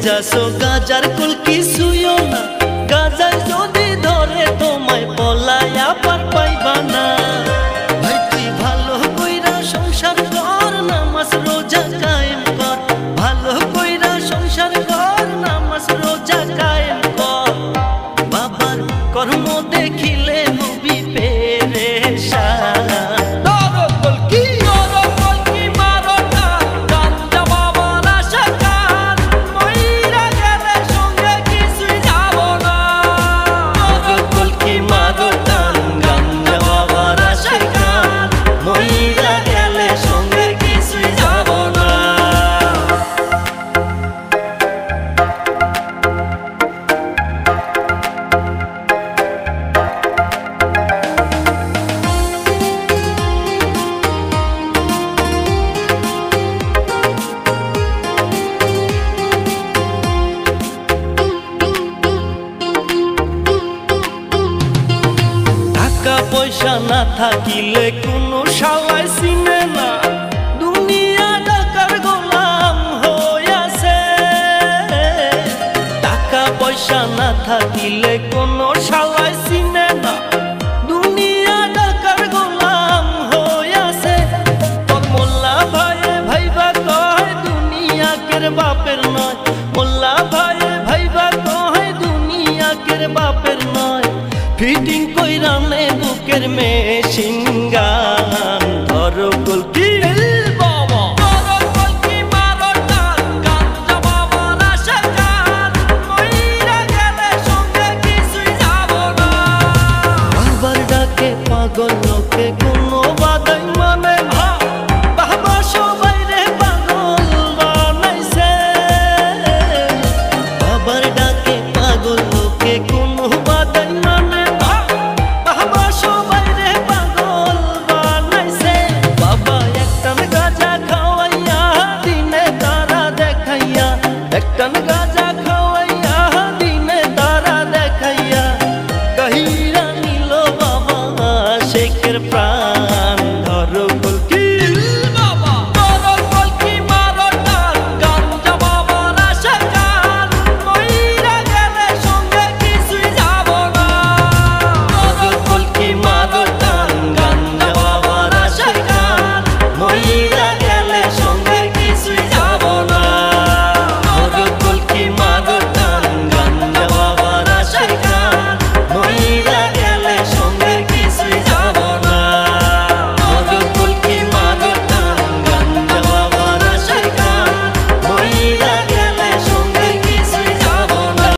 যাসো গাজার কুল কিছুইও না, গাজায় যদি ধরে তোমায় পলায়া পার পাইবা না। ভাই তুই ভালো কইরা সংসার কর, নামাজ রোজা কায়েম কর, ভালো কইরা সংসার কর, নামাজ রোজা কায়েম কর। বাবার কর্ম দেখিলে নবী পেরেশান। পয়সা না থাকিলে কোনো শালায় চিনে না, দুনিয়া টাকার গোলাম হইয়াছে। টাকা পয়সা না থাকিলে কোনো শালায় চিনে না, দুনিয়া টাকার গোলাম হইয়াছে। তোর মোল্লা ভাইয়ে ভাইবা কয় দুনিয়াকের বাপের নয়, মোল্লা ভাইয়ে ভাইবা কয় দুনিয়াকের বাপের নয়। ফিটিং কইরা নে বুকের মেশিন গান, ধরো কলকি বাবা, ধরো কলকি মারো টান, গাঞ্জা বাবার আশা গান, মইরা গেলে সঙ্গে কিছুই যাব না। বাবার ডাকে পাগল